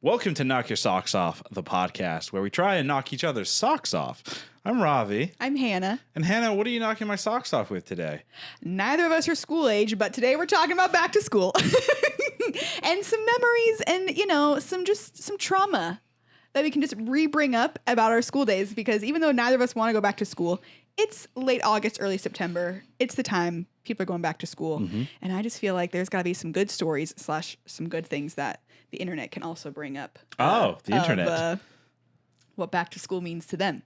Welcome to Knock Your Socks Off, the podcast where we try and knock each other's socks off. I'm Ravi. I'm Hannah. And Hannah, what are you knocking my socks off with today? Neither of us are school age, but today we're talking about back to school and some memories and, some trauma that we can just re-bring up about our school days, because even though neither of us want to go back to school, it's late August, early September. It's the time people are going back to school. Mm-hmm. And I just feel like there's got to be some good stories / some good things that the internet can also bring up. The internet. What back to school means to them.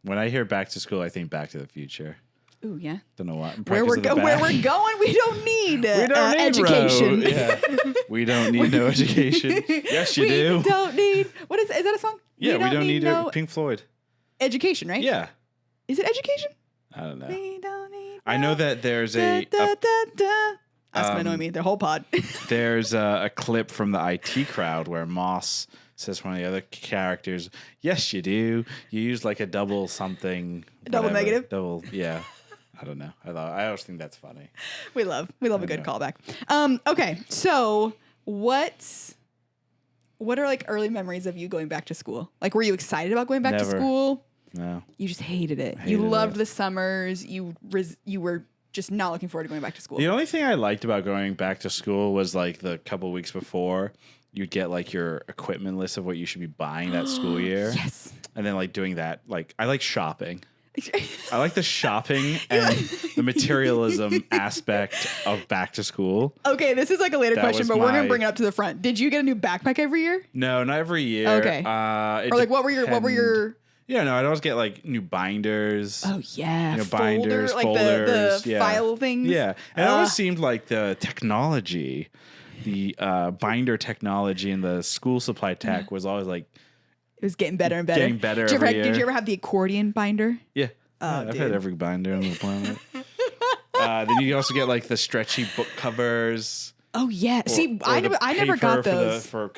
When I hear back to school, I think Back to the Future. Ooh, yeah. Don't know what. Where we're going, we don't need, education. Yeah. We don't need no education. Yes, you do. We don't need. What is that a song? Yeah, we don't need no Pink Floyd. Education, right? Yeah. Is it education? I don't know. We don't need. I know that there's That's gonna annoy me. The whole pod. There's a clip from the IT crowd where Moss says one of the other characters, "Yes, you do. You use like a double something, double negative, double, yeah." I don't know. I always think that's funny. We love a good callback. Okay, so what are like early memories of you going back to school? Like, were you excited about going back to school? No. You just hated it. You loved the summers. You were just not looking forward to going back to school. The only thing I liked about going back to school was like the couple weeks before, you'd get like your equipment list of what you should be buying that school year. Yes. And then like doing that, like I like shopping. I like the shopping and the materialism aspect of back to school. Okay, this is like a later question, but we're gonna bring it up to the front. Did you get a new backpack every year? No, not every year. Okay. Or like what were your Yeah, no, I'd always get like new binders. Oh yeah, binders, like folders, the file things. Yeah, and it always seemed like the technology, the binder technology and the school supply tech was always like it was getting better and better. Getting better. Did you ever have the accordion binder? Yeah, I've had every binder on the planet. Then you also get like the stretchy book covers. Oh yeah, see, I never got those for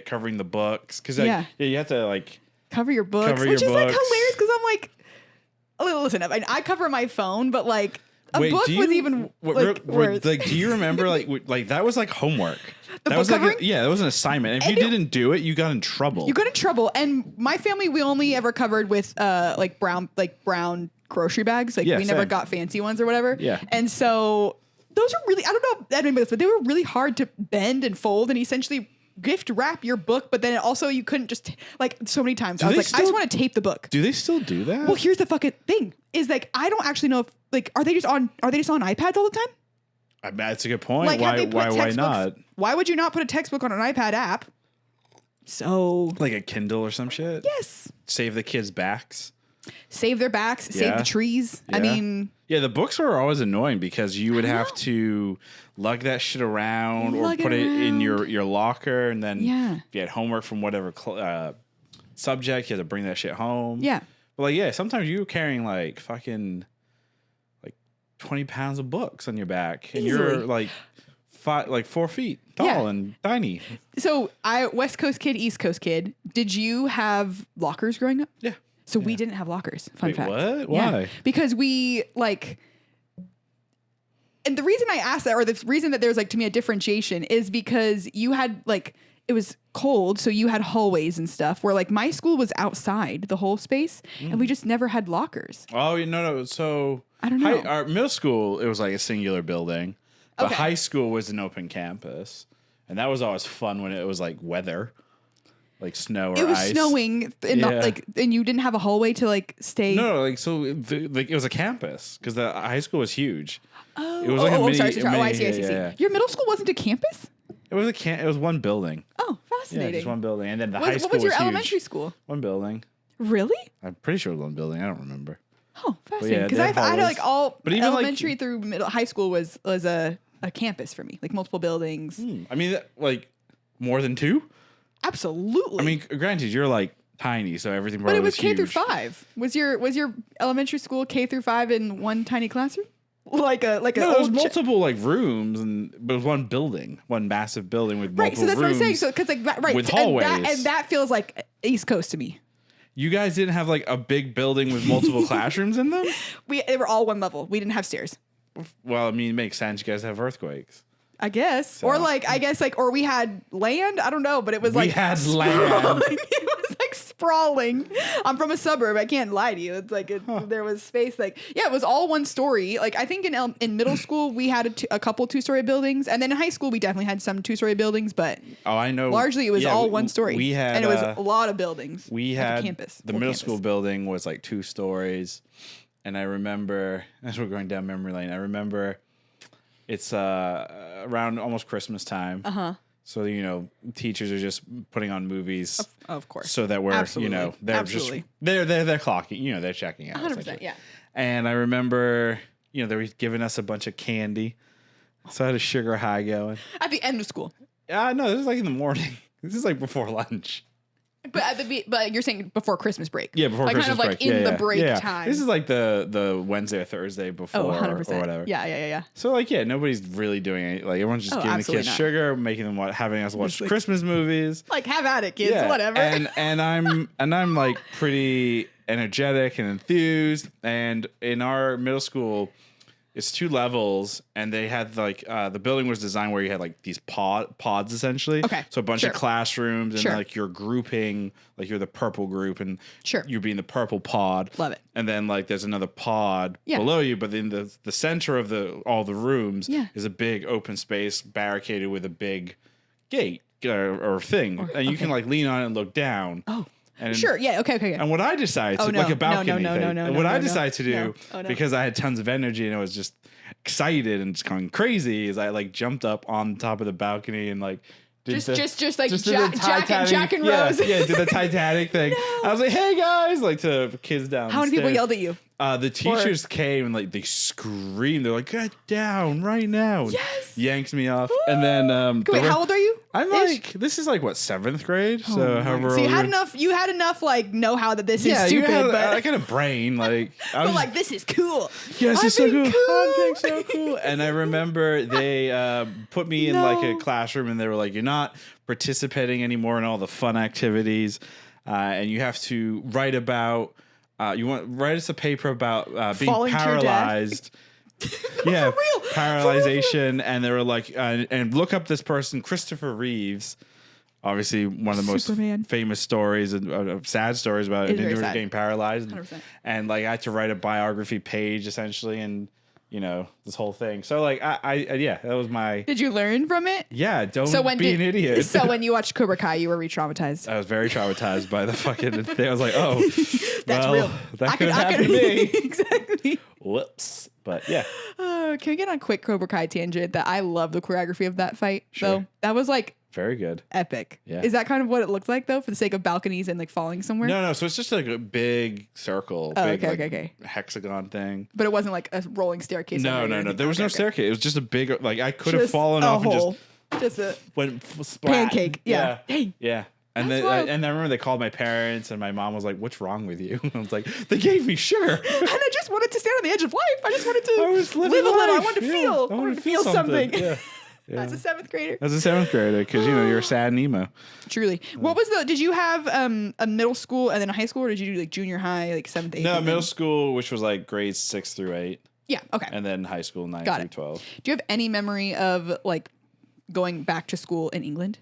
covering the books because you have to like. Cover your books, which is like hilarious because I'm like, listen, I cover my phone, but like book was even worse. Like, do you remember like that was like homework? That was covering? like that was an assignment. And if you didn't do it, you got in trouble. And my family, we only ever covered with like brown grocery bags. Like we never got fancy ones or whatever. Yeah. And so those are really, I don't know if anybody else, but they were really hard to bend and fold and essentially gift wrap your book, but then also you couldn't just like so many times. I was like, I just want to tape the book. Do they still do that? Well, here's the fucking thing: is like I don't actually know if like are they just on iPads all the time? I mean, that's a good point. Like, why not? Why would you not put a textbook on an iPad app? So like a Kindle or some shit. Yes. Save the kids' backs. Save their backs. Save the trees. Yeah. I mean. Yeah, the books were always annoying because you would have to lug that shit around or put it in your locker. And then if you had homework from whatever subject, you had to bring that shit home. Yeah. But like, sometimes you were carrying like fucking like 20 pounds of books on your back. And you're like 4 feet tall and tiny. So West Coast kid, East Coast kid. Did you have lockers growing up? Yeah. So we didn't have lockers. Fun fact. What? Yeah. Why? Because we like, and the reason I asked that, or the reason that there's like to me a differentiation, is because you had like it was cold, so you had hallways and stuff. Where like my school was outside the whole space, and we just never had lockers. Oh no! So I don't know. Our middle school, it was like a singular building, but high school was an open campus, and that was always fun when it was like weather. Like snow or ice. It was snowing, and and you didn't have a hallway to like stay. No, like so, it was a campus because the high school was huge. Oh, it was like a mini, sorry. I see. Your middle school wasn't a campus? It was It was one building. Oh, fascinating. Yeah, just one building, and then the high school. What was your huge. elementary school? One building. Really? I'm pretty sure it was one building. I don't remember. Oh, fascinating. Because I had like all, but even elementary through high school was a campus for me, like multiple buildings. I mean, like more than 2. Absolutely. I mean, granted, you're like tiny, so everything. But it was K huge. through 5. Was your elementary school K through 5 in one tiny classroom? Like no, there was multiple like rooms, but it was one building, one massive building with multiple rooms. So that's what I'm saying. So because like with hallways, and that feels like East Coast to me. You guys didn't have like a big building with multiple classrooms in them? They were all one level. We didn't have stairs. Well, I mean, it makes sense. You guys have earthquakes. I guess. So. Or like, I guess like, or we had land. I don't know, but it was like. We had land. It was like sprawling. I'm from a suburb. I can't lie to you. It's like, there was space. Like, yeah, it was all one story. Like, I think in middle school, we had a couple 2-story buildings. And then in high school, we definitely had some 2-story buildings, but. Oh, I know. Largely, it was all one story. We had. And it was a lot of buildings. We had. Campus. The middle school building was like 2 stories. And I remember, as we're going down memory lane, I remember it's around almost Christmas time. Uh-huh. So, you know, teachers are just putting on movies. Of course. So that we're, Absolutely. you know, they're just, they're clocking, you know, they're checking out. 100%, yeah. And I remember, you know, they were giving us a bunch of candy. So I had a sugar high going. At the end of school. No, this is like in the morning. This is like before lunch. But you're saying before Christmas break. Yeah, before like Christmas break. Kind of like in the break time. This is like the Wednesday or Thursday before or whatever. Yeah. So like, yeah, nobody's really doing it. Like everyone's just giving the kids sugar, making them having us watch Christmas movies. Like have at it, kids, whatever. And I'm like pretty energetic and enthused. And in our middle school, it's 2 levels, and they had like the building was designed where you had like these pods essentially. Okay. So a bunch of classrooms, and like you're grouping, like you're the purple group, and you're being the purple pod. Love it. And then like there's another pod below you, but in the center of all the rooms is a big open space barricaded with a big gate or thing, and you can like lean on it and look down. Oh. And, Okay. And what I decided to like a balcony thing. And what I decided to do because I had tons of energy and I was just excited and just going crazy is I like jumped up on top of the balcony and like did Jack and Rose. Yeah, did the Titanic thing. No. I was like, "Hey guys!" Like to kids down. How many people yelled at you? The teachers came and like they screamed. They're like, "Get down right now!" And yanked me off. And then wait, how old are you? I'm like, this is like what 7th grade. So however, so you had enough. You had enough like know-how that this is stupid. But I got a brain like. But like this is cool. Yes, it's so cool. I'm being so cool. And I remember they put me in like a classroom and they were like, "You're not participating anymore in all the fun activities, and you have to write about." Write us a paper about being falling paralyzed. Yeah, paralyzation, and they were like, and look up this person, Christopher Reeves. Obviously, one of the most famous stories and sad stories about an individual getting paralyzed. 100%. And like, I had to write a biography page essentially, and you know this whole thing. So like, that was my. Did you learn from it? Yeah, be an idiot. So when you watched Cobra Kai, you were re-traumatized. I was very traumatized by the fucking thing. I was like, oh, that's real. That could have happened to me. Exactly. Whoops. But yeah. Can we get on a quick Cobra Kai tangent? That I love the choreography of that fight. Sure. Though that was like very good, epic. Yeah. Is that kind of what it looked like though, for the sake of balconies and like falling somewhere? No. So it's just like a big circle, okay. hexagon thing. But it wasn't like a rolling staircase. No. There was no staircase. It was just a big like I could have fallen off hole. and just a went splat. pancake. Yeah. Yeah. And then I remember they called my parents, and my mom was like, "What's wrong with you?" I was like, "They gave me sugar, and I just wanted to stand on the edge of life. I just wanted to live a little. I wanted to feel. I wanted to feel something." Yeah. As a 7th grader. As a 7th grader, because you're sad and emo. Truly. What was did you have a middle school and then a high school, or did you do like junior high, like 7th, 8th? No, middle school, which was like grades 6 through 8. Yeah. Okay. And then high school 9 through 12. Do you have any memory of like going back to school in England?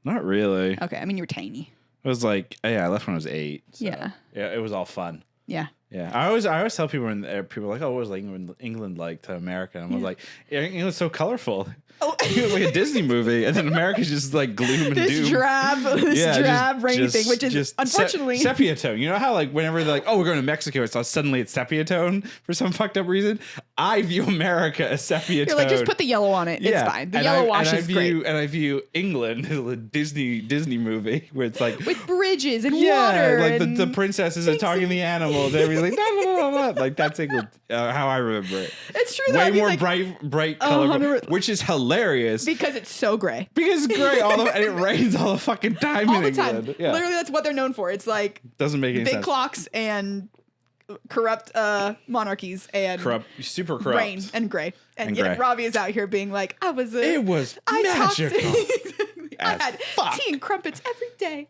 Not really. Okay. I mean, you were tiny. It was like, I left when I was 8. So yeah, it was all fun. Yeah. Yeah, I always tell people when people are like, "Oh, what was like England like to America?" And I was like, "England's so colorful. Oh. It was like a Disney movie, and then America's just like gloom and doom. Drab, rainy thing, which is just unfortunately sepia tone. You know how like whenever they're like, "Oh, we're going to Mexico," it's suddenly it's sepia tone for some fucked up reason. I view America as sepia tone. You're like, just put the yellow on it. It's fine. The yellow wash is great. And I view England as a Disney movie where it's like with bridges and water. Like the princesses are talking to the animals. They're like, no. Like that's England. How I remember it. It's true. Way more bright color, which is hilarious because it's so gray. Because it's gray and it rains all the fucking time all in the England. time. Yeah. Literally, that's what they're known for. It's like doesn't make any big sense. clocks and corrupt monarchies and super corrupt rain and gray. And gray. Robbie is out here being like, it was magical. I had tea and crumpets every day.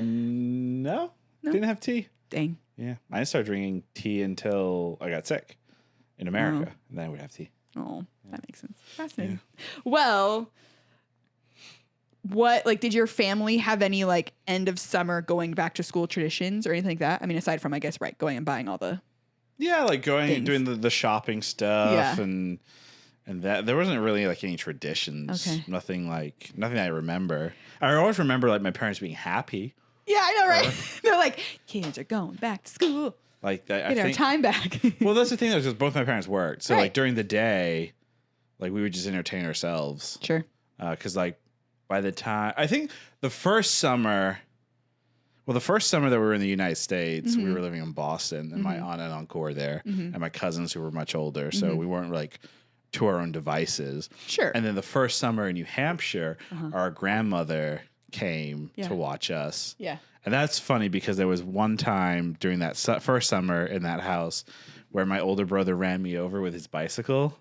No, didn't have tea. Dang. Yeah, I didn't start drinking tea until I got sick in America, and then I would have tea. Oh, that makes sense. Fascinating. Yeah. Well, what, like, did your family have any, like, end of summer going back to school traditions or anything like that? I mean, aside from, I guess, right, going and buying all the like going and things. doing the shopping stuff and that. There wasn't really, like, any traditions. Okay. Nothing I remember. I always remember, like, my parents being happy. Yeah, I know, right? They're like, kids are going back to school. Like, Get our time back. Well, that's the thing, though, because both my parents worked. So, like, during the day, like, we would just entertain ourselves. Sure. Because, like, by the time... I think the first summer that we were in the United States, we were living in Boston, and my aunt and uncle were there, and my cousins who were much older. So we weren't, like, to our own devices. Sure. And then the first summer in New Hampshire, our grandmother came to watch us. Yeah. And that's funny because there was one time during that first summer in that house where my older brother ran me over with his bicycle.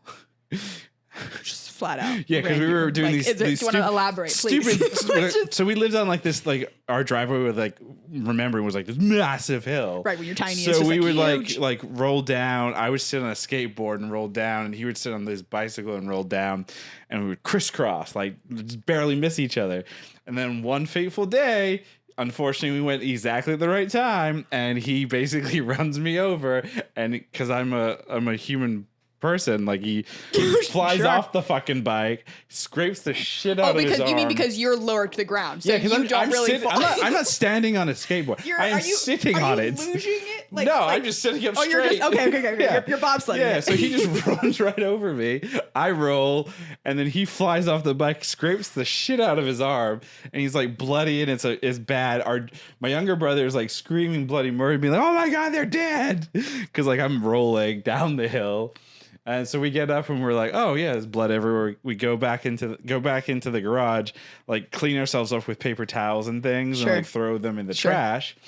Just flat out. Yeah, because we were doing like, these. Do you want to elaborate, please? So we lived on like this, like our driveway with like remembering was like this massive hill. Right, when you're tiny. So it's just we would huge. like roll down. I would sit on a skateboard and roll down, and he would sit on this bicycle and roll down, and we would crisscross, like just barely miss each other. And then one fateful day, unfortunately, we went exactly at the right time, and he basically runs me over, and because I'm a human person, like he flies off the fucking bike, scrapes the shit out of his arm. You mean because you're lower to the ground? So because I'm not standing on a skateboard. I'm sitting on it. Are you luging it? No, I'm just sitting up straight. You're just okay. Yeah. You're bobsledding. Yeah, so he just runs right over me. I roll, and then he flies off the bike, scrapes the shit out of his arm, and he's like bloody, and it's bad. My younger brother is like screaming bloody murder, being like, "Oh my god, they're dead!" Because like I'm rolling down the hill. And so we get up and we're like, oh yeah, there's blood everywhere. We go back into the garage, like clean ourselves up with paper towels and things, and like throw them in the trash.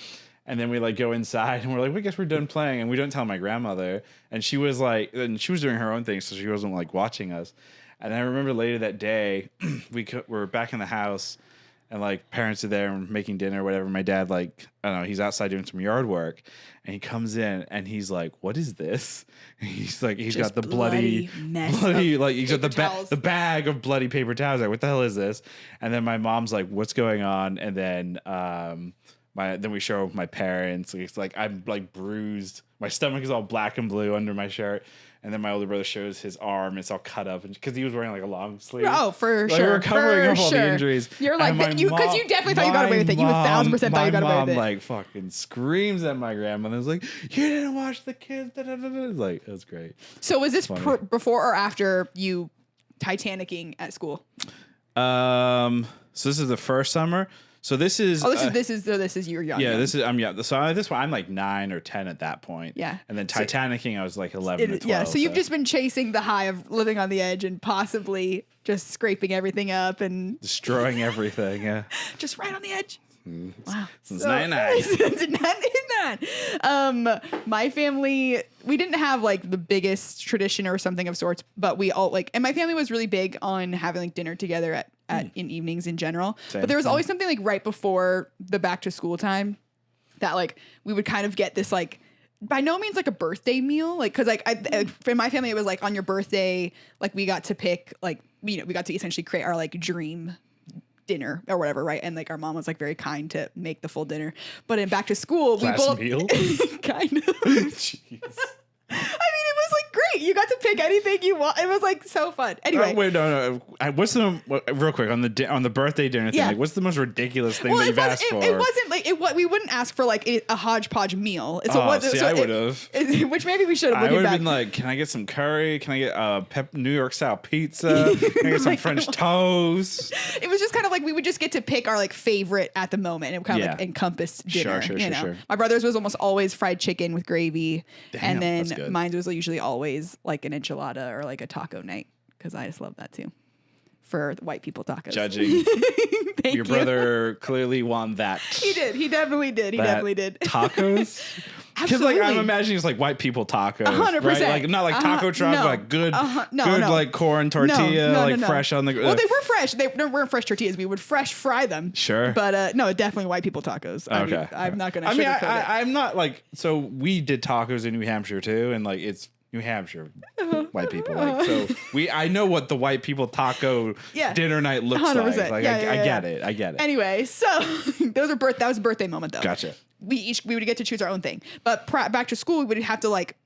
And then we like go inside and we're like, I guess we're done playing. And we don't tell my grandmother. And she was doing her own thing, so she wasn't like watching us. And I remember later that day, we're back in the house. And like parents are there and making dinner or whatever. My dad, like, I don't know, he's outside doing some yard work, and he comes in and he's like, "What is this?" And he's like, he's got the bloody like he's got the bag of bloody paper towels. Like, what the hell is this? And then my mom's like, "What's going on?" And then then we show my parents. It's like I'm like bruised. My stomach is all black and blue under my shirt. And then my older brother shows his arm. It's all cut up, and because he was wearing like a long sleeve. Oh, for like, sure. We were covering up all the injuries. You're like, because you definitely thought you got away with it. You 1,000% thought you got away with it. My mom like fucking screams at my grandmother. Was like, "You didn't watch the kids." Da, da, da, da. Like, it was great. So was this before or after you Titanicing at school? So this is the first summer. So this is this is you're young. Yeah, this is So this one I'm like 9 or 10 at that point. Yeah. And then Titanicing I was like 11 or 12. Yeah. So you've just been chasing the high of living on the edge and possibly just scraping everything up and destroying everything. Yeah. Just right on the edge. Wow. Since 99. Since 99. My family, we didn't have like the biggest tradition or something of sorts, but we all like, and my family was really big on having like dinner together in evenings in general. But there was always something like right before the back to school time that like we would kind of get this like, by no means like a birthday meal, like because like in my family it was like on your birthday, like we got to pick like we got to essentially create our like dream dinner or whatever, right? And like our mom was like very kind to make the full dinner. But in back to school, we both meal? kind of. Jeez. I mean, it was like great. You got to pick anything you want. It was like so fun. Anyway, wait, no. What's real quick on the birthday dinner thing? Yeah. Like, what's the most ridiculous thing that you've asked for? It wasn't like we wouldn't ask for like a hodgepodge meal. So I would have. Which maybe we should have. I would have been like, can I get some curry? Can I get New York style pizza? Can I get some French toast? It was just kind of like we would just get to pick our like favorite at the moment. It kind of like encompassed dinner. Sure. My brother's was almost always fried chicken with gravy. Damn, and then mine was usually always like an enchilada or like a taco night because I just love that too. For white people tacos. Judging. Your brother clearly won that. He did. He definitely did. Tacos? Because like I'm imagining it's like white people tacos, 100%. Right? Like not like taco truck, but like good, like corn tortilla, fresh on the. Well, they were fresh. They weren't fresh tortillas. We would fresh fry them. Sure. But no, definitely white people tacos. I'm not gonna. I'm not like so. We did tacos in New Hampshire too, and like it's New Hampshire white people like. So I know what the white people taco dinner night looks 100%. Like. Like I get it. I get it. Anyway, so that was a birthday moment though. Gotcha. We would get to choose our own thing, but back to school we would have to like.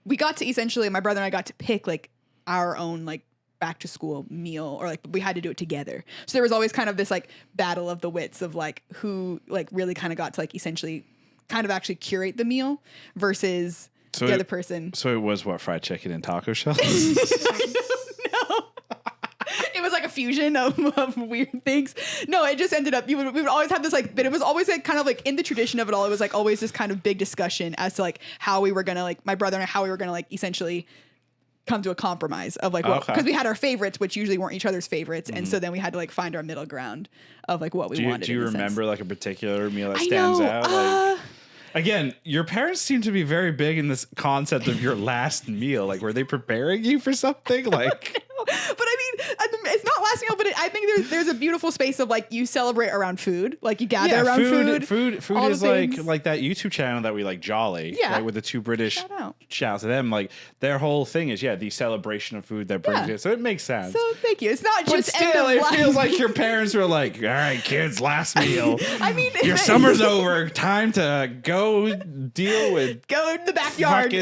We got to essentially, my brother and I got to pick like our own like back to school meal, or like we had to do it together. So there was always kind of this like battle of the wits of like who like really kind of got to like essentially kind of actually curate the meal versus the other person. So it was what, fried chicken and taco shells? No. It was like a fusion of weird things. No, it just ended up, we would always have this like, but it was always like kind of like in the tradition of it all, it was like always this kind of big discussion as to like how we were going to like, my brother and I, how we were going to like essentially come to a compromise of like, because we had our favorites, which usually weren't each other's favorites. And so then we had to like find our middle ground of like what we wanted. Do you remember like a particular meal that stands out? Like, again, your parents seem to be very big in this concept of your last meal. Like, were they preparing you for something? Like, but I mean, it's not last meal, but I think there's a beautiful space of like you celebrate around food, like you gather around food. Food is like that YouTube channel that we like, Jolly, like with the two British. Shout out to them. Like their whole thing is the celebration of food that brings it. So it makes sense. So thank you. It's not just still, it feels like your parents were like, all right, kids, last meal. I mean, your summer's over. Time to go deal with go to the backyard,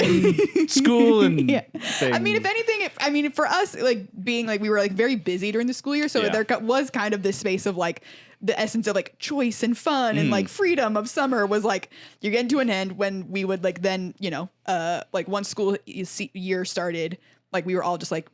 school and things. I mean, if anything, for us, like being like we were like very busy during the school year, so there was kind of this space of like the essence of like choice and fun and like freedom of summer was like you're getting to an end when we would like then like once school year started, like we were all just like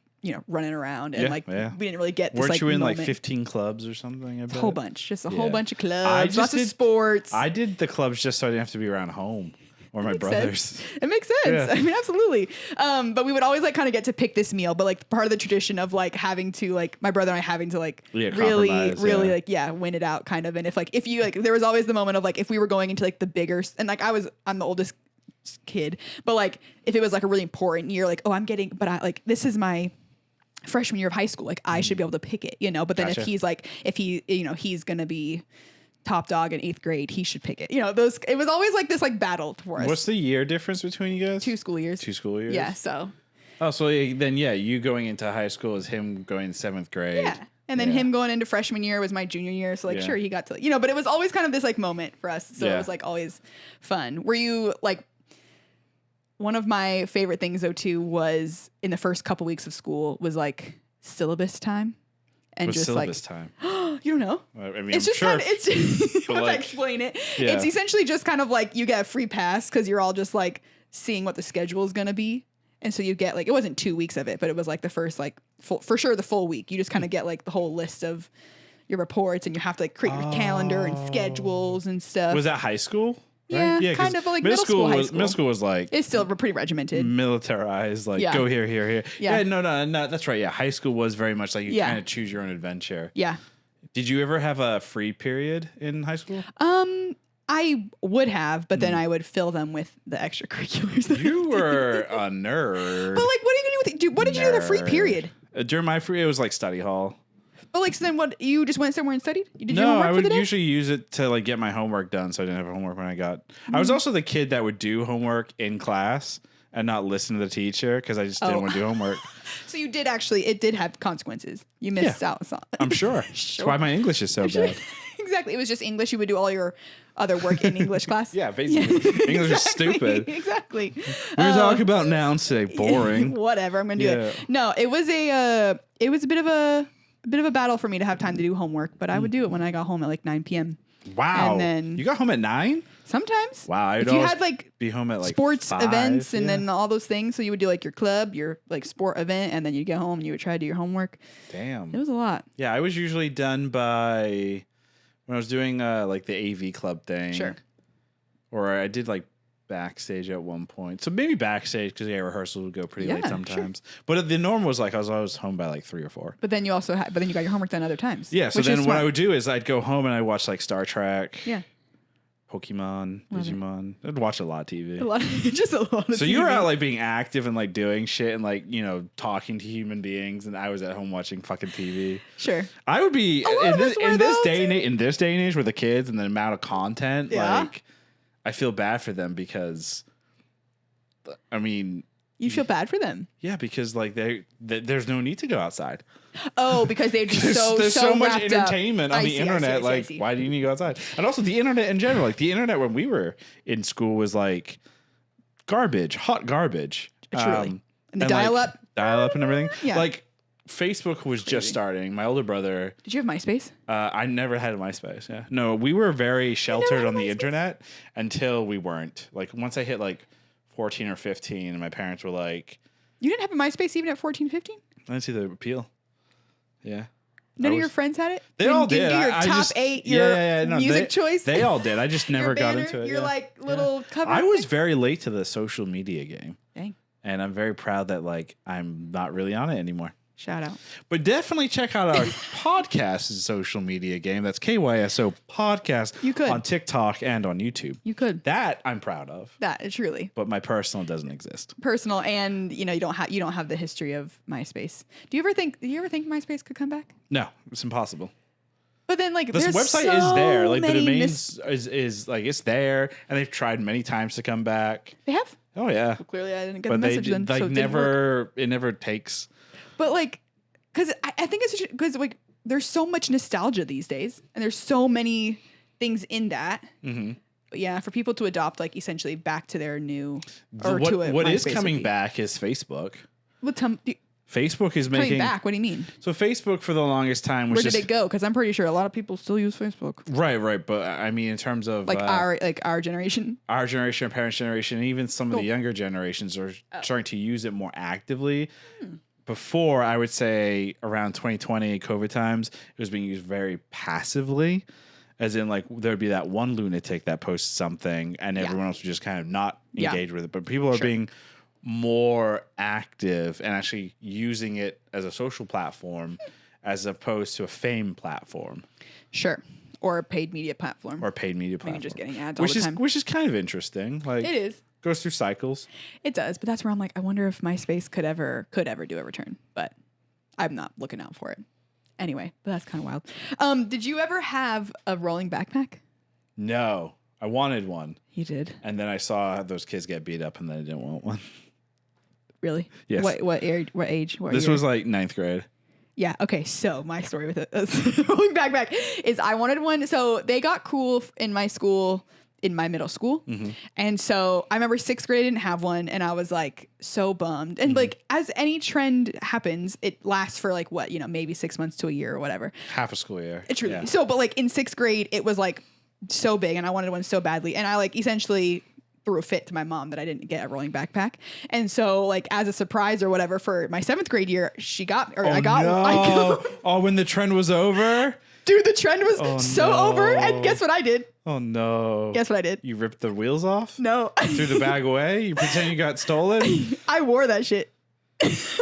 running around and we didn't really get this. Weren't you in moment. like 15 clubs or something? A whole bunch, just a whole bunch of clubs, lots of sports. I did the clubs just so I didn't have to be around home. Or my brothers. It makes sense. I mean, absolutely. But we would always like kind of get to pick this meal, but like part of the tradition of like having to like my brother and I having to like really like win it out kind of. And if you like, there was always the moment of like if we were going into like the bigger and like I'm the oldest kid, but like if it was like a really important year, like this is my freshman year of high school, like I should be able to pick it, But then if he's gonna be top dog in 8th grade, he should pick it. It was always like this like battle for us. What's the year difference between you guys? 2 school years. 2 school years? Yeah, so. Oh, so then you going into high school is him going 7th grade. Yeah. And then him going into freshman year was my junior year. So like, sure, he got to, but it was always kind of this like moment for us. So it was like always fun. Were you like, one of my favorite things though too was in the first couple weeks of school was like syllabus time. And what's just syllabus like, time? You don't know? I mean, it's just sure. kind of, it's once I explain it, it's essentially just kind of like you get a free pass because you're all just like seeing what the schedule is going to be. And so you get like, it wasn't 2 weeks of it, but it was like the first like for sure the full week. You just kind of get like the whole list of your reports and you have to like create your calendar and schedules and stuff. Was that high school? Right? Yeah, kind of like middle school, high school. Middle school was like it's still pretty regimented, militarized. Like go here. Yeah, no, that's right. Yeah, high school was very much like you kind of choose your own adventure. Yeah. Did you ever have a free period in high school? I would have, but then I would fill them with the extracurriculars. You were a nerd. But like, what are you gonna do with what did you do in the free period? During my free, it was like study hall. But like, so then what? You just went somewhere and studied? No, I would usually use it to like get my homework done, so I didn't have homework when I got. I was also the kid that would do homework in class and not listen to the teacher because I just didn't want to do homework. So you did actually. It did have consequences. You missed out. I'm sure. That's why my English is so bad. Exactly. It was just English. You would do all your other work in English class. Yeah, basically. English is stupid. Exactly. We're talking about nouns today. Boring. Whatever. I'm gonna do it. No, it was a bit of a battle for me to have time to do homework, but I would do it when I got home at like 9 p.m. Wow. And then you got home at 9? Sometimes. Wow. If you had like be home at like sports 5, events and then all those things, so you would do like your club, your like sport event, and then you get home and you would try to do your homework. Damn. It was a lot. Yeah, I was usually done by when I was doing like the AV club thing. Sure. Or I did like backstage at one point. So maybe backstage because rehearsals would go pretty late sometimes. Sure. But the norm was like I was home by like 3 or 4. But then you also but then you got your homework done other times. Yeah. So then what I would do is I'd go home and I'd watch like Star Trek. Yeah. Pokemon, Digimon. I'd watch a lot of TV. Just a lot of so TV. you were out like being active and like doing shit and like, talking to human beings, and I was at home watching fucking TV. Sure. I would be in this day and age with the kids and the amount of content, like I feel bad for them because I mean, You feel bad for them. Yeah, because like there's no need to go outside. Oh, because they're just there's so much entertainment on I the see, internet. I see. Why do you need to go outside? And also the internet in general. Like the internet when we were in school was like garbage, hot garbage. Truly. And the dial-up. Dial-up and everything. Yeah. Like Facebook was just starting. My older brother. Did you have MySpace? I never had a MySpace. Yeah. No, we were very sheltered on the internet until we weren't. Like once I hit like 14 or 15 and my parents were like. You didn't have a MySpace even at 14, 15? I didn't see the appeal. Yeah. None of your friends had it? They all did. Do your top 8, your music choice? They all did. I just never got into it. Your like little cover. I was very late to the social media game. Dang. And I'm very proud that like I'm not really on it anymore. Shout out. But definitely check out our podcast social media game. That's KYSO podcast. You could. On TikTok and on YouTube. You could. That I'm proud of. That truly. But my personal doesn't exist. Personal, and you don't have the history of MySpace. Do you ever think MySpace could come back? No, it's impossible. But then like this website is there. Like the domain is like it's there, and they've tried many times to come back. They have? Oh yeah. Well, clearly I didn't get the message then. Like so it never takes. But like, because I think it's because like there's so much nostalgia these days, and there's so many things in that. Mm-hmm. But yeah, for people to adopt like essentially back to their new what is coming back is Facebook. Well, Facebook is coming back. What do you mean? So Facebook for the longest time was where did it go? Because I'm pretty sure a lot of people still use Facebook. Right. But I mean, in terms of our generation, our parents' generation, and even some of the younger generations are starting to use it more actively. Before, I would say around 2020 COVID times, it was being used very passively, as in like there'd be that one lunatic that posts something and everyone else would just kind of not engage with it. But people are being more active and actually using it as a social platform as opposed to a fame platform. Sure. Or a paid media platform. Maybe just getting ads all the time. Which is kind of interesting. Like it is. Goes through cycles. It does, but that's where I'm like, I wonder if MySpace could ever do a return, but I'm not looking out for it. Anyway, but that's kind of wild. Did you ever have a rolling backpack? No, I wanted one. You did? And then I saw those kids get beat up and then I didn't want one. Really? Yes. What age? This was like 9th grade. Yeah. Okay. So my story with a rolling backpack is I wanted one. So they got cool in my school, in my middle school. Mm-hmm. And so I remember 6th grade, I didn't have one. And I was like so bummed. And like, as any trend happens, it lasts for like what, maybe 6 months to a year or whatever. Half a school year. It's really, so, but like in 6th grade, it was like so big and I wanted one so badly. And I like essentially threw a fit to my mom that I didn't get a rolling backpack. And so like as a surprise or whatever for my 7th grade year, I got one. Oh, when the trend was over? Dude, the trend was over. And guess what I did? Oh no. Guess what I did? You ripped the wheels off? No. Threw the bag away? You pretend you got stolen? I wore that shit.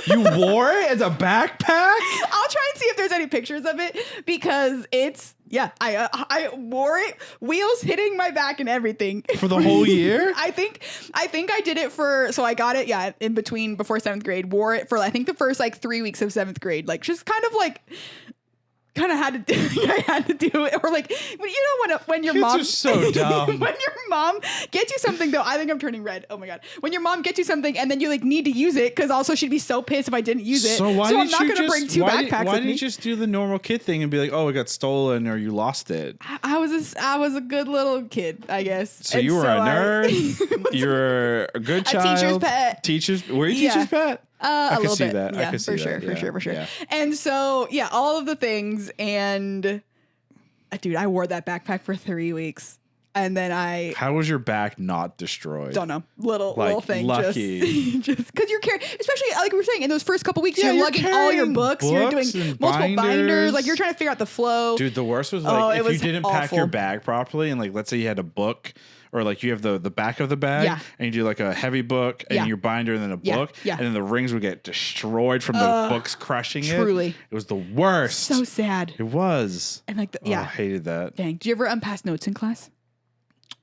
You wore it as a backpack? I'll try and see if there's any pictures of it because I wore it, wheels hitting my back and everything for the whole year. I think I did it so I got it in between before 7th grade. Wore it for I think the first like 3 weeks of 7th grade, like just kind of had to do I had to do it. Or like when your kids mom are so dumb. when your mom gets you something though, I think I'm turning red. Oh my god. When your mom gets you something and then you like need to use it because also she'd be so pissed if I didn't use it. So I'm not gonna bring 2 backpacks. Why didn't you just do the normal kid thing and be like, oh, it got stolen or you lost it? I was a good little kid, I guess. So you were a nerd. You were a good child. A teacher's pet. Were you teacher's pet? I could little see bit. that. Yeah, I could see for sure, that. for sure. Yeah. And so, all of the things. And dude, I wore that backpack for 3 weeks. And then How was your back not destroyed? Don't know. Little thing. Lucky. Just because you're carrying, especially like we were saying, in those first couple weeks, you're lugging all your books. You're doing multiple binders. Like you're trying to figure out the flow. Dude, the worst was like if you didn't pack your bag properly and like let's say you had a book. Or like you have the back of the bag and you do like a heavy book and your binder and then a book and then the rings would get destroyed from the books crushing it. Truly. It was the worst. So sad. It was. And like, I hated that. Dang. Did you ever unpass notes in class?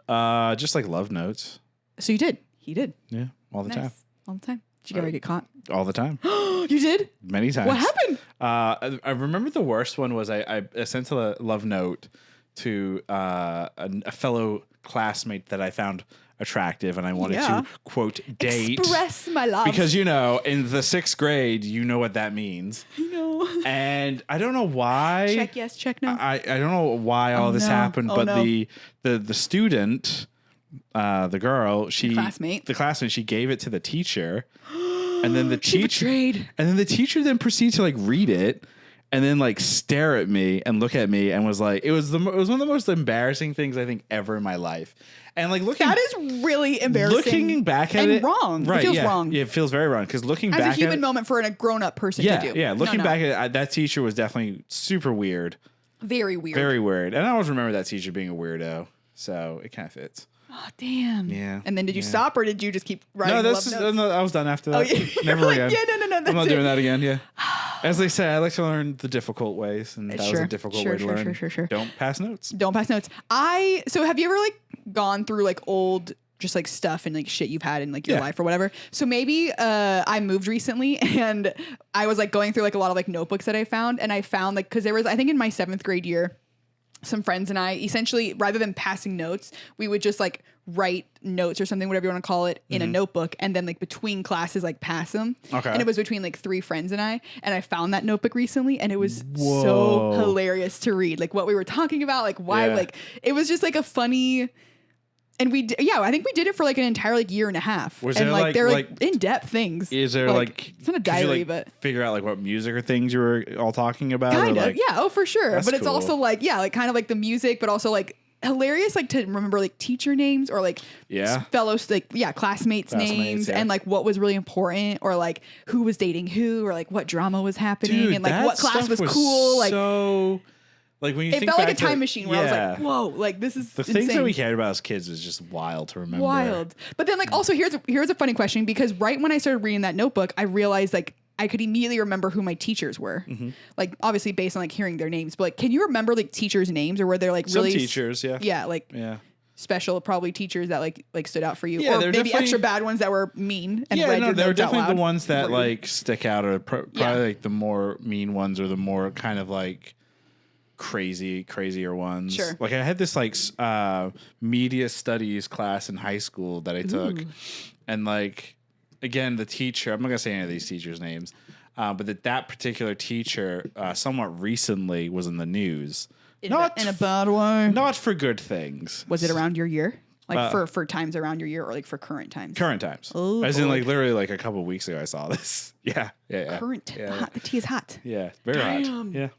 Just like love notes. So you did? He did? Yeah. All the time. All the time. Did you ever get caught? All the time. You did? Many times. What happened? I remember the worst one was I sent a love note to a fellow classmate that I found attractive, and I wanted to quote date, express my love, because in the 6th grade, you know what that means. And I don't know why. Check yes, check no. I don't know why all this happened, but the student, the girl, the classmate, she gave it to the teacher, and then the teacher then proceeded to like read it. And then like stare at me and look at me and was like, it was one of the most embarrassing things I think ever in my life. And like that is really embarrassing. Looking back at it, wrong. Right? It feels wrong. Yeah, it feels very wrong because looking back as a human moment for a grown up person to do. Yeah, looking back at it, that teacher was definitely super weird. Very weird. Very weird. And I always remember that teacher being a weirdo, so it kind of fits. Oh damn! Yeah. And then did you stop or did you just keep writing? No, I was done after that. Never again. No. I'm not doing that again. Yeah. As they say, I like to learn the difficult ways, and that was a difficult way to learn. Sure. Don't pass notes. Don't pass notes. So have you ever like gone through like old just like stuff and like shit you've had in like your life or whatever? So maybe I moved recently and I was like going through like a lot of like notebooks that I found, and I found like, because there was, I think in my 7th grade year, some friends and I essentially, rather than passing notes, we would just like write notes or something, whatever you want to call it, in a notebook, and then like between classes like pass them. Okay. And it was between like 3 friends and I found that notebook recently, and it was so hilarious to read, like what we were talking about, like why, like it was just like a funny. And I think we did it for like an entire like year and a half. Was and there like they're like in-depth things. Is there like it's not a diary, did you, like, but figure out like what music or things you were all talking about? Kind of, like, yeah. Oh, for sure. But it's cool. also like, like kind of like the music, but also like hilarious, like to remember like teacher names or like fellows, like classmates names, and like what was really important, or like who was dating who, or like what drama was happening, and like what class was cool. Like so. Like when you it think felt back like a time machine where I was like, whoa, like this is the insane. things that we cared about as kids is just wild to remember. Wild. But then like also here's a funny question, because right when I started reading that notebook, I realized like I could immediately remember who my teachers were. Mm-hmm. Like obviously based on like hearing their names, but like can you remember like teachers' names, or were there like really some teachers, special probably teachers that like stood out for you, or maybe extra bad ones that were mean and read your they were notes out definitely loud? the ones that like stick out, or probably like the more mean ones, or the more kind of like crazier ones. Sure. Like I had this like media studies class in high school that I took, and like again the teacher, I'm not gonna say any of these teachers' names, but that particular teacher somewhat recently was in the news. In a bad way. Not for good things. Was it around your year? Like for times around your year, or like for current times? Current times. Oh, as in like literally like a couple of weeks ago I saw this. Yeah. Current. Hot. The tea is hot. Yeah. Very hot. Yeah.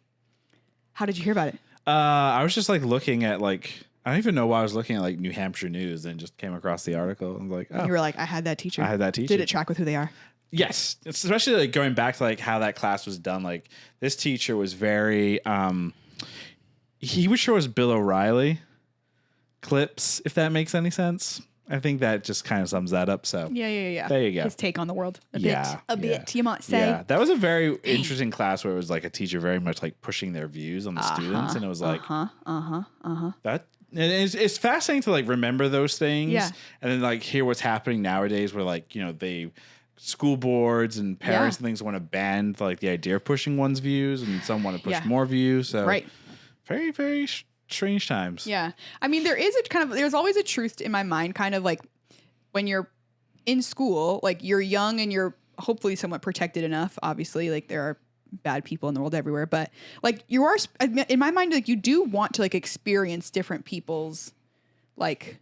How did you hear about it? I was just like looking at like, I don't even know why I was looking at like New Hampshire News, and just came across the article. And was like, oh. You were like, I had that teacher. Did it track with who they are? Yes. It's especially like going back to like how that class was done. Like this teacher was very, he would show us Bill O'Reilly clips, if that makes any sense. I think that just kind of sums that up. So yeah. There you go. His take on the world. A bit, you might say. Yeah, that was a very interesting class where it was like a teacher very much like pushing their views on the students, and it was like, that. And it's fascinating to like remember those things, and then like hear what's happening nowadays, where like school boards and parents and things want to ban like the idea of pushing one's views, and some want to push more views. So very very strange times. Yeah. I mean, there's always a truth in my mind, kind of like when you're in school, like you're young and you're hopefully somewhat protected enough. Obviously, like there are bad people in the world everywhere, but like you are, in my mind, like you do want to like experience different people's like,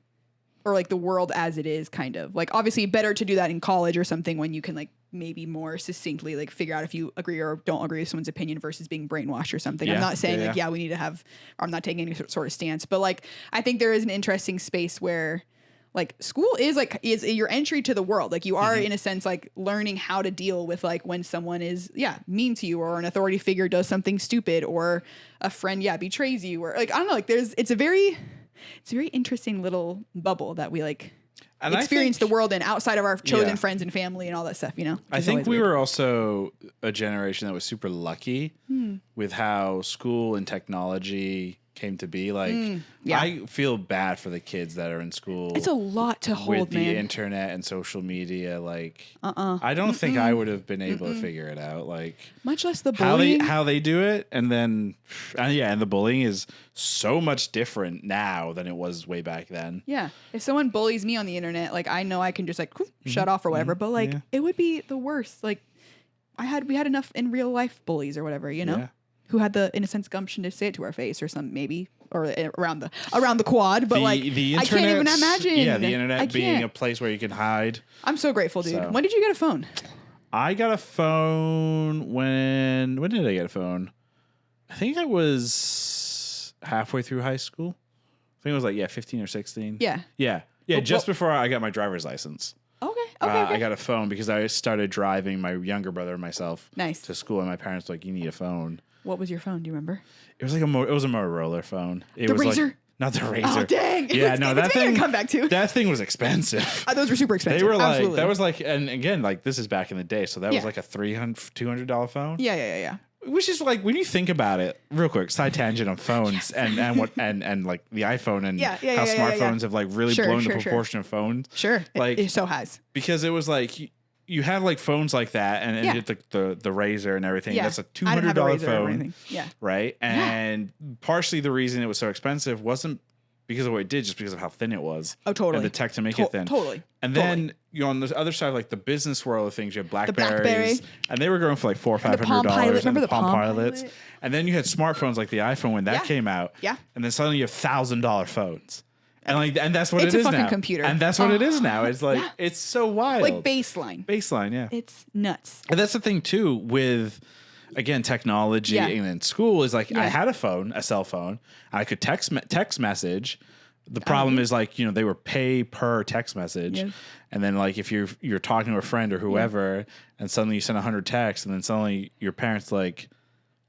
or like the world as it is, kind of like obviously better to do that in college or something, when you can like maybe more succinctly like figure out if you agree or don't agree with someone's opinion versus being brainwashed or something. I'm not saying we need to have, or I'm not taking any sort of stance, but like I think there is an interesting space where like school is your entry to the world. Like you are in a sense like learning how to deal with like when someone is mean to you, or an authority figure does something stupid, or a friend betrays you, or like I don't know, like it's a very interesting little bubble that we like and experience the world in, outside of our chosen friends and family and all that stuff, I think we were also a generation that was super lucky with how school and technology came to be. Like, I feel bad for the kids that are in school. It's a lot to hold, with man. the internet and social media. Like, I don't think I would have been able to figure it out. Like, much less the bullying. How they do it, and then and the bullying is so much different now than it was way back then. Yeah, if someone bullies me on the internet, like I know I can just like shut off or whatever. But like it would be the worst. Like we had enough in real life bullies or whatever, you know. Yeah. Who had the, in a sense, gumption to say it to our face or some maybe or around the quad, but the internet, I can't even imagine. Yeah, the internet being a place where you can hide. I'm so grateful, dude. So. When did you get a phone? I got a phone when did I get a phone? I think I was halfway through high school. I think it was like 15 or 16. Yeah. Just before I got my driver's license. Okay. I got a phone because I started driving my younger brother and myself to school, and my parents were like, you need a phone. What was your phone? Do you remember? It was like it was a Motorola phone. It the was Razr? Like, not the Razr. Oh dang! Yeah, no, that thing. Come back to that thing was expensive. Those were super expensive. They were like Absolutely. that was like, and again, like this is back in the day, so that was like a $200 phone. Yeah. Which is like when you think about it, real quick, side tangent on phones and like the iPhone and how smartphones have like really blown the proportion of phones. Sure, like it so has because it was like. You have like phones like that, and the Razr and everything. That's a $200 phone, right? And partially the reason it was so expensive wasn't because of what it did, just because of how thin it was. Oh, totally. And the tech to make it thin. Totally. And then on the other side, like the business world of things, you have Blackberries, and they were going for like $400 or $500. Remember the Palm Pilots? Pilot? And then you had smartphones like the iPhone when that came out. Yeah. And then suddenly you have $1,000 phones. And that's what it's it is a fucking now. Computer. And that's what it is now. It's like it's so wild. Like baseline. Yeah. It's nuts. And that's the thing too with again technology and in school is like I had a cell phone. I could text message. The problem is like, you know, they were pay per text message. Yeah. And then like if you're talking to a friend or whoever and suddenly you send 100 texts and then suddenly your parents like,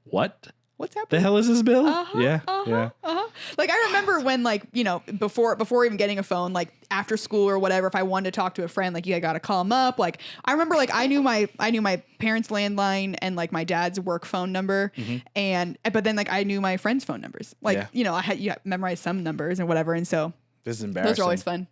what? What's happening? The hell is this, Bill? Yeah. Like I remember when like, you know, before even getting a phone, like after school or whatever, if I wanted to talk to a friend, like you got to call them up. Like I remember like I knew my parents' landline and like my dad's work phone number. But then like I knew my friends' phone numbers. Like, you know, you memorized some numbers and whatever. And so this is embarrassing. Those are always fun.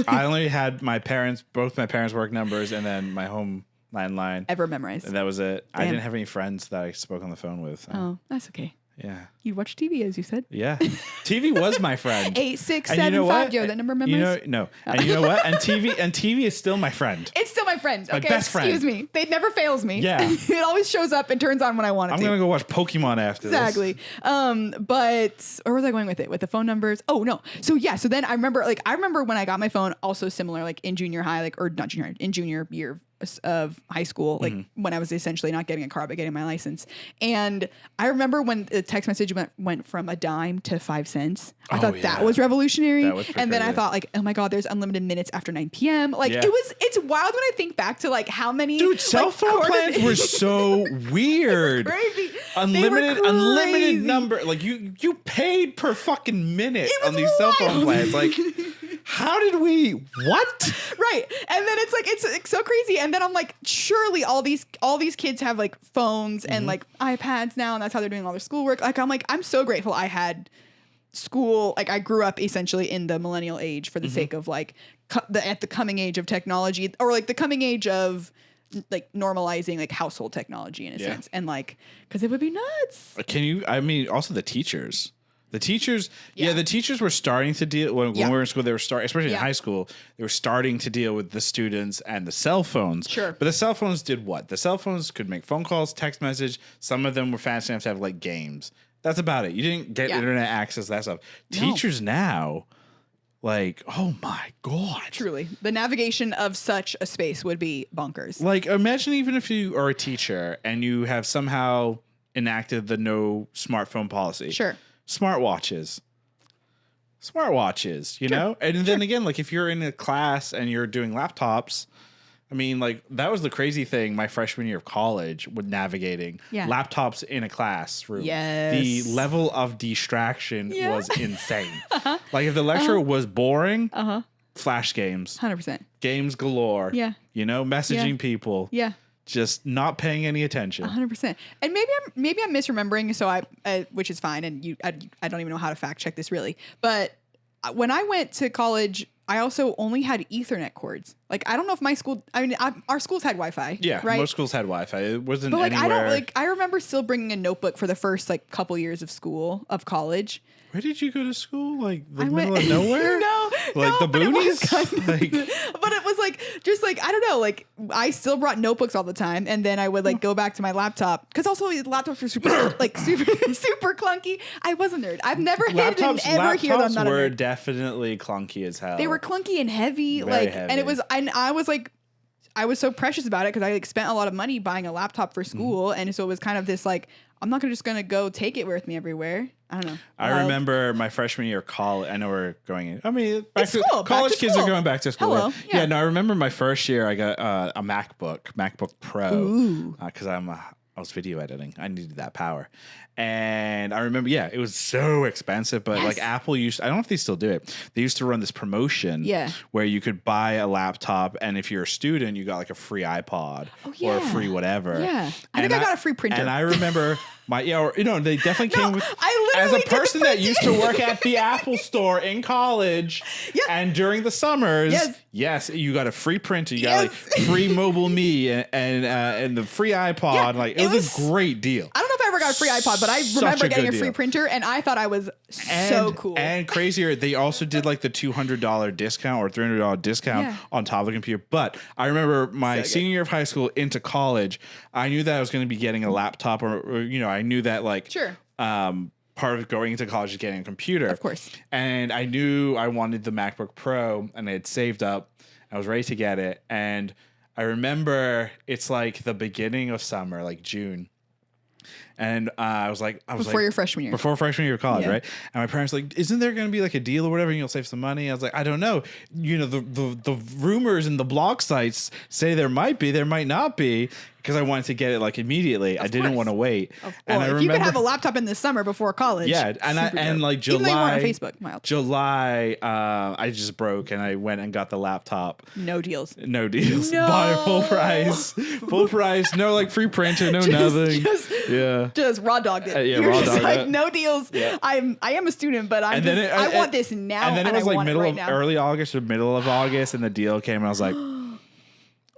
I only had both my parents' work numbers and then my home landline ever memorized, and that was it. Damn. I didn't have any friends that I spoke on the phone with. Oh, that's okay. Yeah, you watch TV as you said. Yeah, TV was my friend. 8675. Yo, that number memorized. No, and you know what? And TV is still my friend. It's still my friend. Okay, my best friend. Excuse me. It never fails me. Yeah, it always shows up and turns on when I want it. I'm gonna go watch Pokemon after this. Exactly. But where was I going with it? With the phone numbers? Oh no. So then I remember when I got my phone. Also similar, like in junior high, like or not junior high, in junior year of high school, like when I was essentially not getting a car but getting my license. And I remember when the text message went from a dime to 5 cents. I thought that was revolutionary. And then I thought like, oh my God, there's unlimited minutes after 9 p.m. Like it's wild when I think back to like how many cell phone plans were so weird. Crazy. Unlimited number. Like you paid per fucking minute on these cell phone plans. Like how did we what? Right. And then it's so crazy. And then I'm like, surely all these kids have like phones and like iPads now, and that's how they're doing all their schoolwork. Like I'm so grateful I had school. Like I grew up essentially in the millennial age for the sake of like at the coming age of technology, or like the coming age of like normalizing like household technology in a sense, and like because it would be nuts. Also the teachers. The teachers were starting to deal when we were in school. They were especially in high school. They were starting to deal with the students and the cell phones. Sure, but the cell phones did what? The cell phones could make phone calls, text message. Some of them were fast enough to have like games. That's about it. You didn't get internet access. That stuff. No. Teachers now, like, oh my God, truly, the navigation of such a space would be bonkers. Like, imagine even if you are a teacher and you have somehow enacted the no smartphone policy. Sure. Smartwatches, you know? And then again, like if you're in a class and you're doing laptops, I mean, like that was the crazy thing my freshman year of college with navigating laptops in a classroom. Yes. The level of distraction was insane. Like if the lecture was boring, flash games. 100%. Games galore. Yeah. You know, messaging people. Yeah. just not paying any attention. 100%. And maybe I'm misremembering. So which is fine. And I don't even know how to fact check this really. But when I went to college, I also only had Ethernet cords. Like, I don't know if my school, our schools had Wi-Fi. Yeah, right? Most schools had Wi-Fi. It wasn't but like, anywhere. I remember still bringing a notebook for the first like couple years of college. Where did you go to school? Like the middle of nowhere? Like the boonies? But it was like, just like, I don't know, like I still brought notebooks all the time. And then I would like go back to my laptop. Cause also laptops were super clunky. I was a nerd. I've never hated and ever hear them. Laptops were definitely clunky as hell. They were clunky and heavy. Very heavy. And it was, I was like, I was so precious about it because I like spent a lot of money buying a laptop for school. And so it was kind of this like, I'm not just going to go take it with me everywhere. I don't know. I remember my freshman year of college. I know we're going in. I mean, college kids are going back to school. Hello. Yeah, no, I remember my first year I got a MacBook Pro. Because I was video editing. I needed that power. And I remember, it was so expensive, but like Apple I don't know if they still do it. They used to run this promotion where you could buy a laptop, and if you're a student, you got like a free iPod or a free whatever. Yeah. I think I got a free printer. And I remember they definitely came with, as a person that used to work at the Apple store in college and during the summers, you got a free printer, you got like free Mobile Me and the free iPod. Like it was a great deal. I don't know if I ever got a free iPod, but I remember getting a free printer, and I thought I was so cool. And crazier, they also did like the $200 discount or $300 discount on top of the computer. But I remember my senior year of high school into college, I knew that I was going to be getting a laptop, or I knew that like part of going into college is getting a computer, of course. And I knew I wanted the MacBook Pro, and I had saved up. I was ready to get it, and I remember it's like the beginning of summer, like June. And I was before your freshman year. Before freshman year of college, right? And my parents were like, isn't there going to be like a deal or whatever, and you'll save some money? I was like, I don't know. The rumors and the blog sites say there might be, there might not be, because I wanted to get it like immediately. I didn't want to wait. And I remember, if you could have a laptop in the summer before college. Yeah, and like July, on Facebook, July, I just broke, and I went and got the laptop. No deals. No. Bought it full price. No like free printer, nothing. Just raw dogged it. You're raw just like it. No deals. Yeah. I am a student, but I want this now. And then it was like early August or middle of August, and the deal came, and I was like,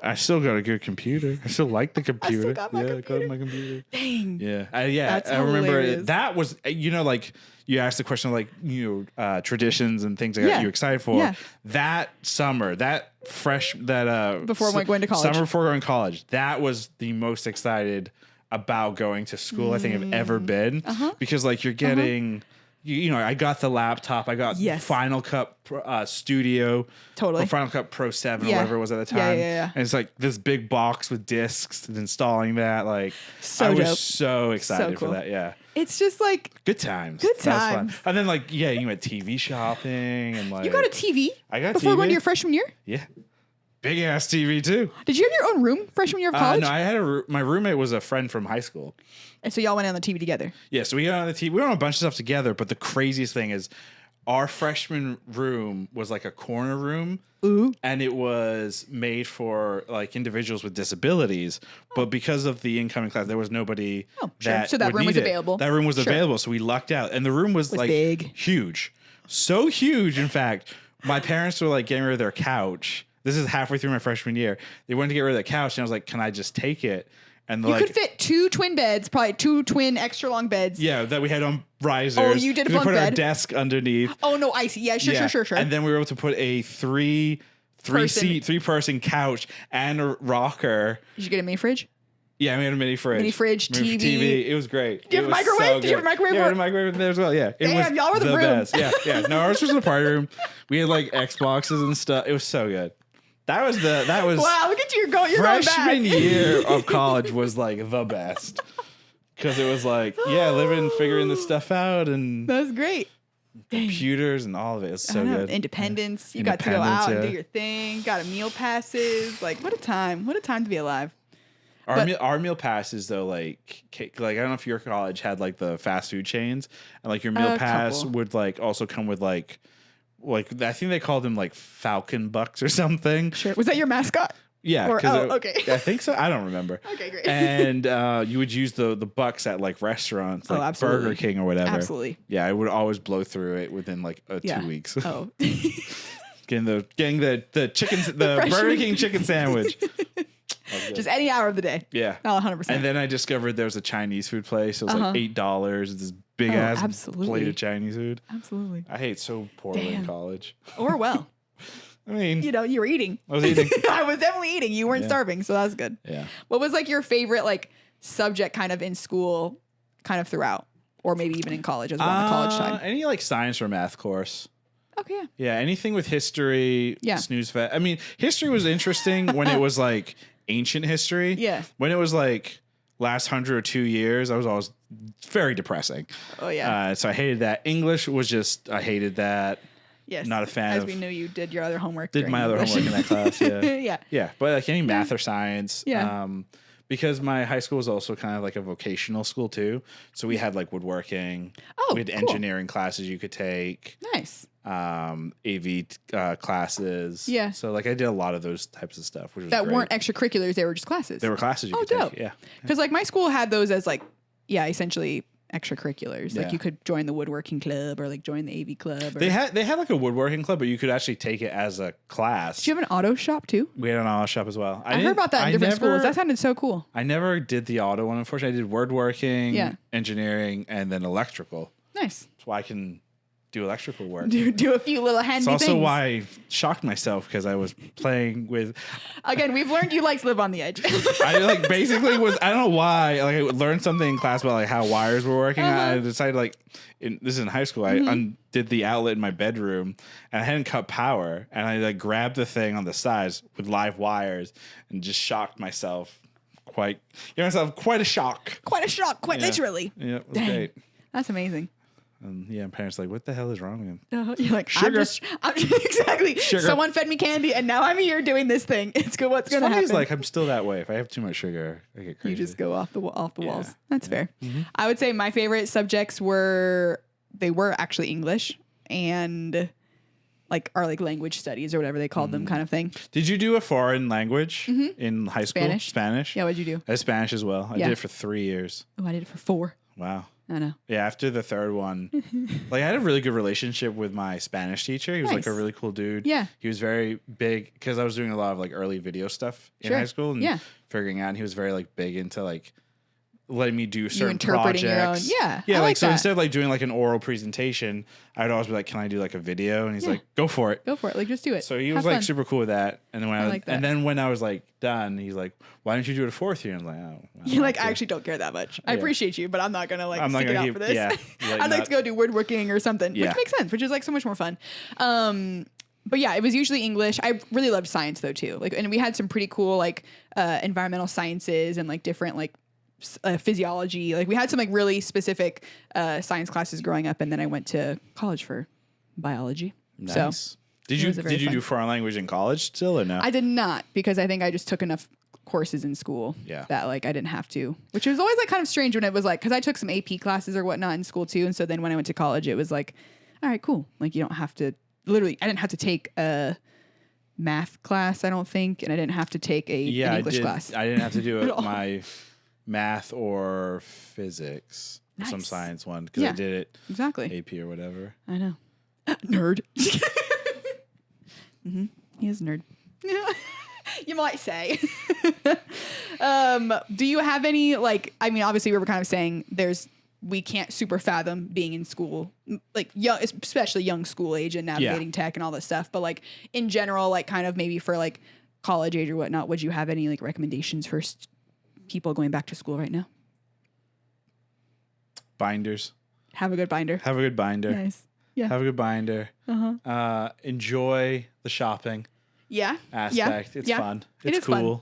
I still got a good computer. I still like the computer. I still got my computer. I got my computer. Dang. Yeah. I remember that was, like you asked the question like, traditions and things that got you excited for. Yeah. That summer, before going to college. Summer before going to college, that was the most excited about going to school I think I've ever been. Because like you're getting... I got the laptop. I got Final Cut Studio. Totally. Or Final Cut Pro 7 or whatever it was at the time. Yeah. And it's like this big box with discs and installing that. Like, so I was dope. so excited for that. Yeah. It's just like... Good times. Good times. And then like, you went TV shopping and like... You got a TV? I got before TV. Going to your freshman year? Yeah. Big ass TV too. Did you have your own room freshman year of college? No, I had my roommate was a friend from high school. And so y'all went on the TV together? Yeah, so we got on the TV. We were on a bunch of stuff together, but the craziest thing is our freshman room was like a corner room. Ooh. And it was made for like individuals with disabilities. But because of the incoming class, there was nobody So that room was available. That room was available. So we lucked out. And the room was like big. Huge. So huge, in fact. My parents were like getting rid of their couch. This is halfway through my freshman year. They wanted to get rid of the couch, and I was like, "Can I just take it?" And you could fit 2 twin beds, probably 2 twin extra long beds. Yeah, that we had on risers. Oh, you did a bunk bed. We put our desk underneath. Oh no, I see. Yeah, sure. And then we were able to put a three person couch and a rocker. Did you get a mini fridge? Yeah, we had a mini fridge. TV. It was great. Do you have a microwave? Did you have a microwave? Yeah, I had a microwave there as well. Yeah. Damn, y'all were the room. Best. Yeah. No, ours was in the party room. We had like Xboxes and stuff. It was so good. That was wow, look at you go. You're going back. Freshman year of college was like the best. Because it was like, figuring this stuff out, and that's great. Computers and all of it. It was so good. Independence. You got to go out and do your thing. Got a meal passes. Like, what a time. What a time to be alive. Our meal passes though, like I don't know if your college had like the fast food chains, and like your meal pass would like also come with like I think they called them like Falcon Bucks or something. Sure. Was that your mascot? Yeah. Okay. I think so. I don't remember. Okay, great. And you would use the bucks at like restaurants, like absolutely. Burger King or whatever. Absolutely. Yeah, I would always blow through it within like 2 weeks. Oh. getting the chicken, the Burger King chicken sandwich. Just any hour of the day. Yeah. Oh, 100%. And then I discovered there was a Chinese food place. It was like $8. It's this big ass plate of Chinese food. Absolutely. I ate so poorly in college. Or well. I mean, you were eating. I was eating. I was definitely eating. You weren't starving, so that's good. Yeah. What was like your favorite like subject kind of in school, kind of throughout, or maybe even in college as well? In the college time. Any like science or math course. Okay. Yeah. Anything with history. Yeah. Snooze fest. I mean, history was interesting when it was like ancient history. Yeah. When it was like last 100 or 2 years, I was always very depressing. Oh yeah. So I hated that. English was just I hated that. Yes. Not a fan As we knew you did your other homework. Did my other homework in that class. Yeah. Yeah. Yeah. But like any math or science. Yeah. Because my high school was also kind of like a vocational school too. So we had like woodworking. Oh, we had cool. engineering classes you could take. Nice. AV classes. Yeah. So like I did a lot of those types of stuff, which was That great. weren't extracurriculars; they were just classes. They were classes you could dope. take. Yeah. Because like my school had those as like, essentially extracurriculars. Like Yeah. you could join the woodworking club or like join the AV club. Or, They had like a woodworking club, but you could actually take it as a class. Did you have an auto shop too? We had an auto shop as well. I heard about that in different schools. That sounded so cool. I never did the auto one, unfortunately. I did woodworking, engineering, and then electrical. Nice. That's why I can do electrical work. Do a few little handy It's also things. why I shocked myself because I was playing with. Again, we've learned you like to live on the edge. I like basically was I don't know why like I learned something in class about like how wires were working. I decided like this is in high school. I undid the outlet in my bedroom and I hadn't cut power and I like grabbed the thing on the sides with live wires and just shocked myself. Quite a shock. Quite a shock, quite literally. Yeah, it was Dang. great. That's amazing. And yeah, parents like, what the hell is wrong with him? You're like, Sugar. I'm just exactly. Sugar. Someone fed me candy, and now I'm here doing this thing. It's good. What's going to happen? It's like I'm still that way. If I have too much sugar, I get crazy. You just go off the walls. That's fair. I would say my favorite subjects were actually English and like language studies or whatever they called them, kind of thing. Did you do a foreign language in high school? Spanish. Yeah, what'd you do? I did Spanish as well. I did it for 3 years. Oh, I did it for 4. Wow. I know. Yeah, after the third one, like I had a really good relationship with my Spanish teacher. He was like a really cool dude. Yeah. He was very big because I was doing a lot of like early video stuff in high school and figuring out. And he was very like big into like letting me do certain projects. Your own. Yeah. Yeah. Like so that. instead of like doing like an oral presentation, I'd always be like, "Can I do like a video?" And he's like, "Go for it." Go for it. Like just do it. So he Have was like fun. super cool with that. And then when I was like done, he's like, "Why don't you do it a fourth year?" And I'm like, "Oh." You're like, I actually don't care that much. I appreciate you, but I'm not gonna stick it out for this. Yeah, I'd like to go do woodworking or something, which makes sense, which is like so much more fun. But yeah, it was usually English. I really loved science though too. Like, and we had some pretty cool like environmental sciences and like different like physiology. Like we had some like really specific science classes growing up, and then I went to college for biology. Nice. So did you do foreign language in college still or no? I did not, because I think I just took enough courses in school that like I didn't have to, which was always like kind of strange when it was like, because I took some AP classes or whatnot in school too, and so then when I went to college it was like, all right, cool, like you don't have to I didn't have to take a math class, I don't think, and I didn't have to take an English class. I didn't have to do my math or physics, some science one, because I did it AP or whatever. I know. Nerd. He is a nerd. You might say. Do you have any like? I mean, obviously, we were kind of saying we can't super fathom being in school, like young, especially young school age and navigating tech and all this stuff. But like in general, like kind of maybe for like college age or whatnot, would you have any like recommendations for people going back to school right now? Binders. Have a good binder. Have a good binder. Nice. Yeah. Have a good binder. Enjoy the shopping. Yeah. Aspect. It's fun. It's cool. Fun.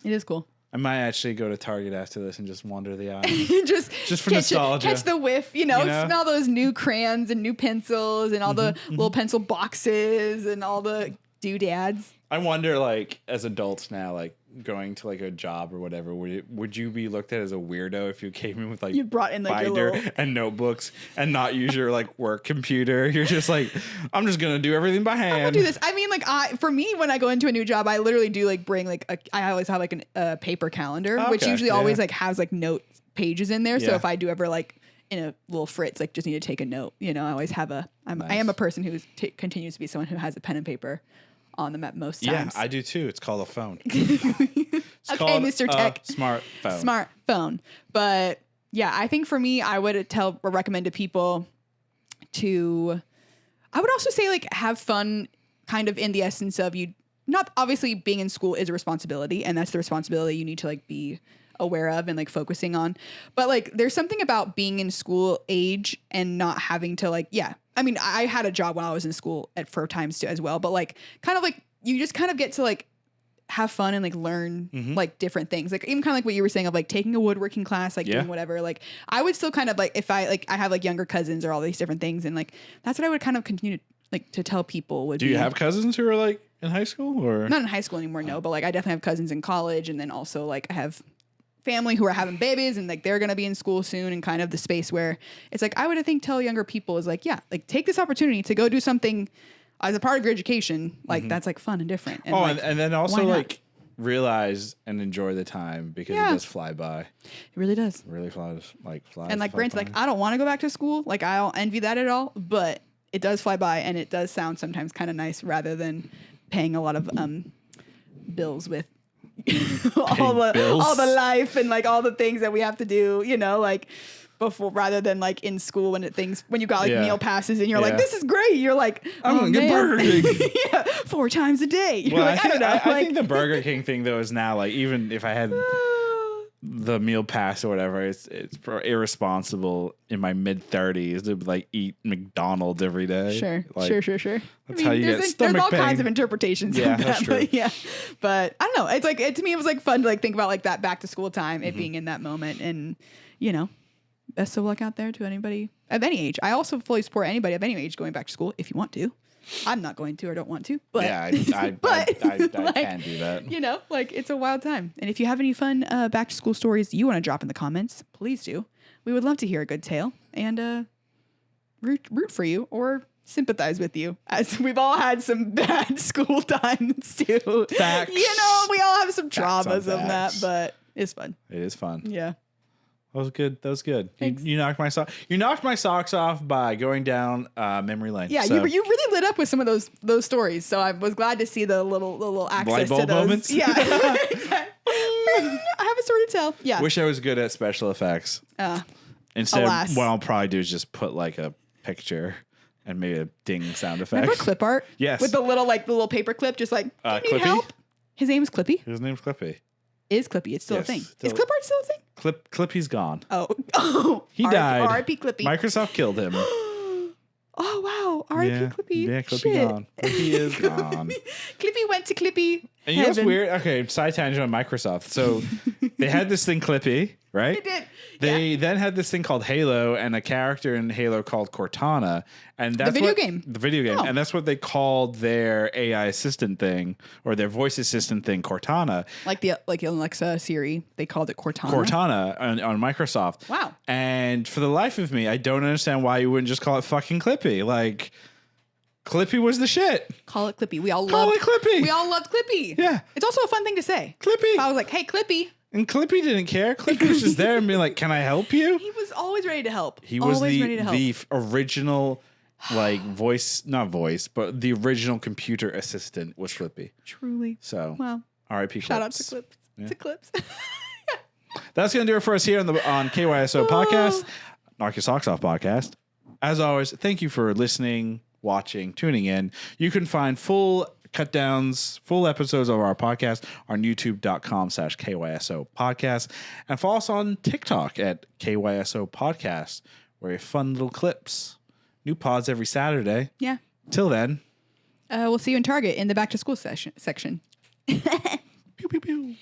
It is cool. I might actually go to Target after this and just wander the aisle. just for nostalgia. Catch the whiff, smell those new crayons and new pencils and all the little pencil boxes and all the doodads. I wonder, like, as adults now, like, going to, like, a job or whatever, would you be looked at as a weirdo if you came in with, like, you brought in, like, binder your little... and notebooks and not use your, like, work computer? You're just like, I'm just going to do everything by hand. I'm gonna do this. I mean, like, for me, when I go into a new job, I literally do, like, bring, like, I always have, like, a paper calendar, which usually always, like, has, like, note pages in there. So if I do ever, like, in a little fritz, like, just need to take a note, you know, I always have I am a person who continues to be someone who has a pen and paper on them at most times. Yeah, I do too. It's called a phone. It's okay, called Mr. Tech. Smartphone. But yeah, I think for me, I would recommend to people I would also say, like, have fun, kind of in the essence of you, not obviously being in school is a responsibility, and that's the responsibility you need to, like, be aware of and, like, focusing on. But, like, there's something about being in school age and not having to, like, I mean, I had a job when I was in school for times too as well, but, like, kind of, like, you just kind of get to, like, have fun and, like, learn like different things. Like, even kind of like what you were saying of, like, taking a woodworking class, like doing whatever. Like, I would still kind of, like, if I have, like, younger cousins or all these different things, and, like, that's what I would kind of continue to, like, to tell people would. Do you have cousins who are, like, in high school, or not in high school anymore? No, but, like, I definitely have cousins in college, and then also, like, I have family who are having babies, and, like, they're going to be in school soon, and kind of the space where it's like, I would think tell younger people is, like, like, take this opportunity to go do something as a part of your education. Like, that's, like, fun and different. And, and then also, like, realize and enjoy the time, because it does fly by. It really does. It really flies. And, like, granted, like, I don't want to go back to school. Like, I don't envy that at all, but it does fly by, and it does sound sometimes kind of nice rather than paying a lot of bills with all the life and, like, all the things that we have to do, you know, like, before, rather than, like, in school when you got, like, meal passes and you're like, this is great. You're like, I'm gonna get Burger King 4 times a day. You're like, I don't know. I think the Burger King thing, though, is now, like, even if I had the meal pass or whatever, it's irresponsible in my mid-30s to, like, eat McDonald's every day. Sure. Like, Sure. That's how you get stomach There's all pain. kinds of interpretations of that. That's true. But I don't know. It's like, to me, it was, like, fun to, like, think about, like, that back to school time, it being in that moment, and, you know, best of luck out there to anybody of any age. I also fully support anybody of any age going back to school if you want to. I'm not going to or don't want to. But I like, can do that. You know, like, it's a wild time. And if you have any fun back to school stories you want to drop in the comments, please do. We would love to hear a good tale and root for you or sympathize with you, as we've all had some bad school times too. Facts. You know, we all have some traumas of that, but it's fun. It is fun. Yeah. That was good. You knocked my socks off by going down memory lane. Yeah, so. you really lit up with some of those stories. So I was glad to see the little access to those moments. Yeah, I have a story to tell. Yeah, wish I was good at special effects. Instead, alas. what I'll probably do is just put, like, a picture and maybe a ding sound effect. Remember clip art? Yes, with the little paper clip, just like, do you need help? His name is Clippy. His name's Clippy. Is Clippy? It's still a thing. Is clip art still a thing? Clippy's gone. Oh, he died. R.I.P. Clippy. Microsoft killed him. Oh wow, R.I.P. Clippy. Yeah, Clippy gone. Clippy is gone. Clippy went to Clippy. And you know what's weird? Okay, side tangent on Microsoft. So they had this thing Clippy, right? They did. They then had this thing called Halo and a character in Halo called Cortana, and that's the video game. And that's what they called their AI assistant thing or their voice assistant thing, Cortana. Like Alexa, Siri, they called it Cortana. Cortana on Microsoft. Wow. And for the life of me, I don't understand why you wouldn't just call it fucking Clippy. Like, Clippy was the shit. Call it Clippy. We all call loved it Clippy. We all loved Clippy. Yeah. It's also a fun thing to say. Clippy. If I was like, hey, Clippy. And Clippy didn't care. Clippy was just there and being like, can I help you? He was always ready to help. He was the original, like, not voice, but the original computer assistant was Clippy. Truly. So, wow. R.I.P. Shout out to Clips. Yeah. To Clips. That's going to do it for us here on KYSO Podcast, Knock Your Socks Off Podcast. As always, thank you for listening, watching, tuning in. You can find full cut downs, full episodes of our podcast on youtube.com/KYSO podcast. And follow us on TikTok at KYSO podcast, where we have fun little clips. New pods every Saturday. Yeah. Till then. We'll see you in Target in the back to school section. Pew, pew, pew.